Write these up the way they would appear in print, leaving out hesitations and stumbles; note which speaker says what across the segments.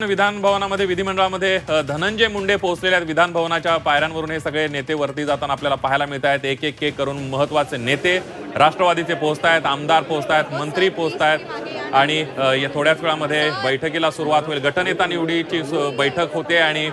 Speaker 1: विधान भवनामध्ये विधिमंडळामध्ये धनंजय मुंडे पोहोचलेले आहेत। विधान भवनाच्या पायऱ्यांवरून हे सगळे नेते वरती जाताना आपल्याला पाहायला मिळत आहेत। एक एक करून महत्त्वाचे नेते राष्ट्रवादीचे पोहोचतायत, आमदार पोहोचतायत, मंत्री पोहोचतायत आणि या थोड्याच वेळामध्ये बैठकीला सुरुवात होईल। गटनेता निवडीची बैठक होते आणि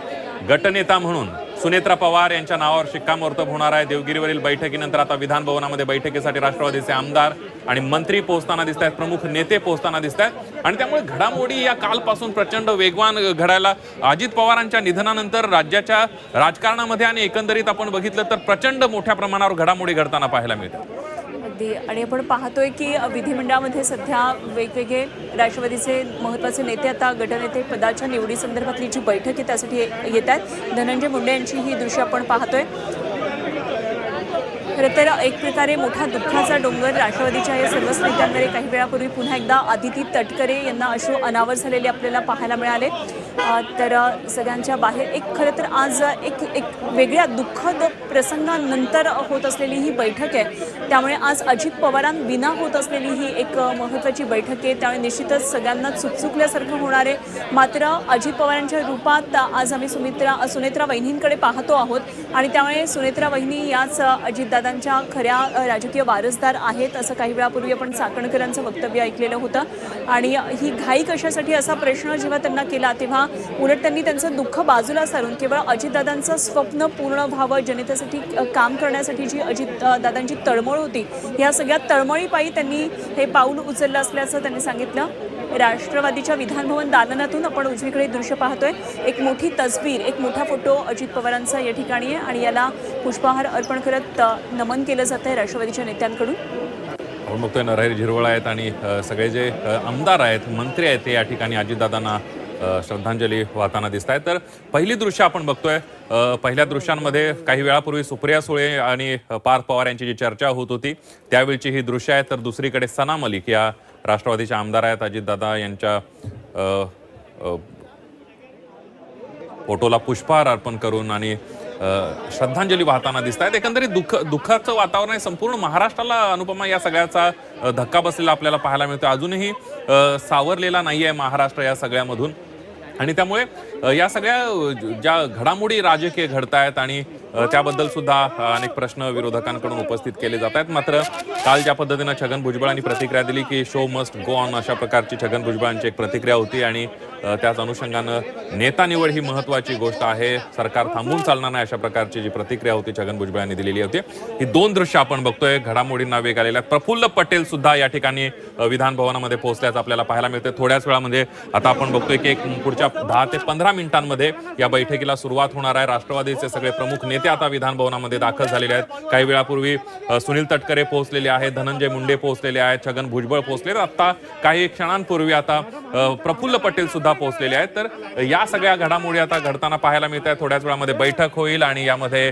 Speaker 1: गटनेता म्हणून सुनेत्रा पवार यांच्या नावावर शिक्कामोर्तब होणार आहे। देवगिरीवरील बैठकीनंतर आता विधान भवनामध्ये बैठकीसाठी राष्ट्रवादीचे आमदार आणि मंत्री पोहोचताना दिसत आहेत, प्रमुख नेते पोहोचताना दिसत आहेत आणि त्यामुळे घडामोडी या कालपासून प्रचंड वेगवान घडायला अजित पवारांच्या निधनानंतर राज्याच्या राजकारणामध्ये आणि एकंदरीत आपण बघितलं तर प्रचंड मोठ्या प्रमाणावर घडामोडी घडताना पाहायला मिळतात।
Speaker 2: आणि आपण पाहतोय की विधिमंडळामध्ये सध्या वेगवेगळे राष्ट्रवादीचे महत्त्वाचे नेते आता गटनेते पदाच्या निवडी संदर्भातली जी बैठक आहे त्यासाठी येत आहेत। धनंजय मुंडे यांची ही दृश्य आपण पाहतोय। खरं तर एक प्रकारे मोठा दुःखाचा डोंगर राष्ट्रवादीच्या या सर्वच नेत्यांकडे काही वेळापूर्वी पुन्हा एकदा आदिती तटकरे यांना अश्रू अनावर झालेले आपल्याला पाहायला मिळाले। तर सगळ्यांच्या बाहेर एक खरं तर आज एक वेगळ्या दुःखद प्रसंगानंतर होत असलेली ही बैठक आहे। त्यामुळे आज अजित पवारांविना होत असलेली ही एक महत्त्वाची बैठक आहे। त्यामुळे निश्चितच सगळ्यांना चुकचुकल्यासारखं होणार आहे। मात्र अजित पवारांच्या रूपात आज आम्ही सुनेत्रा वहिनींकडे पाहतो आहोत आणि त्यामुळे सुनेत्रा वहिनी याच अजितदादांच्या खऱ्या राजकीय वारसदार आहेत असं काही वेळापूर्वी आपण चाकणकरांचं वक्तव्य ऐकलेलं होतं। आणि ही घाई कशासाठी असा प्रश्न जेव्हा त्यांना केला तेव्हा उलट त्यांनी त्यांचं दुःख बाजूला सारून केवळ अजितदादांचं स्वप्न पूर्ण व्हावं, जनतेसाठी काम करण्यासाठी जी अजितदादांची तळमळ होती या सगळ्या तळमळीपायी त्यांनी हे पाऊल उचललं असल्याचं त्यांनी सांगितलं। राष्ट्रवादीच्या विधानभवन दालनातून आपण उजवीकडे दृश्य पाहतोय। एक मोठी तस्वीर, एक मोठा फोटो अजित पवारांचा या ठिकाणी आहे आणि याला पुष्पहार अर्पण करत नमन केलं जात आहे राष्ट्रवादीच्या नेत्यांकडून।
Speaker 1: आपण बघतोय नरहरी झिरवळ आहेत आणि सगळे जे आमदार आहेत, मंत्री आहेत ते या ठिकाणी अजितदादांना श्रद्धांजली वाहताना दिसत आहेत। तर पहिली दृश्य आपण बघतोय। पहिल्या दृश्यांमध्ये काही वेळापूर्वी सुप्रिया सुळे आणि पार्थ पवार यांची जी चर्चा होत होती त्यावेळची ही दृश्य आहे। तर दुसरीकडे सना मलिक या राष्ट्रवादीच्या आमदार आहेत। अजितदादा यांच्या फोटोला पुष्पहार अर्पण करून आणि श्रद्धांजली वाहताना दिसत आहेत। एकंदरीत दुःखाचं वातावरण आहे। संपूर्ण महाराष्ट्राला अनुपमा या सगळ्याचा धक्का बसलेला आपल्याला पाहायला मिळतो। अजूनही सावरलेला नाही आहे महाराष्ट्र या सगळ्यामधून आणि त्यामुळे या सगळ्या ज्या घडामोडी राजकीय घडतायत आणि त्याबद्दल सुद्धा अनेक प्रश्न विरोधकांकडून उपस्थित केले जात आहेत। मात्र काल ज्या पद्धतीनं छगन भुजबळांनी प्रतिक्रिया दिली की शो मस्ट गो ऑन अशा प्रकारची छगन भुजबळांची एक प्रतिक्रिया होती आणि त्याच अनुषंगानं नेता निवड ही महत्त्वाची गोष्ट आहे, सरकार थांबून चालणार नाही अशा प्रकारची जी प्रतिक्रिया होती छगन भुजबळांनी दिलेली होती। ही दोन दृश्य आपण बघतोय, घडामोडींना वेग आलेला आहे। प्रफुल्ल पटेल सुद्धा या ठिकाणी विधान भवनामध्ये पोहोचल्याचं आपल्याला पाहायला मिळते। थोड्याच वेळामध्ये आता आपण बघतोय की एक पुढच्या 10 ते 15 मिनिटांमध्ये या बैठकीला सुरुवात होणार आहे। राष्ट्रवादीचे सगळे प्रमुख नेते आता विधान भवनामध्ये दाखल झालेले आहेत। काही वेळापूर्वी सुनील तटकरे पोहोचलेले आहेत, धनंजय मुंडे पोहोचलेले आहेत, छगन भुजबळ पोहोचले, आता काही क्षणांपूर्वी आता प्रफुल्ल पटेल सुद्धा पोहोचलेले आहेत। तर या सगळ्या घडामोडी आता घडताना पाहायला मिळत आहेत। थोड्याच वेळामध्ये बैठक होईल आणि यामध्ये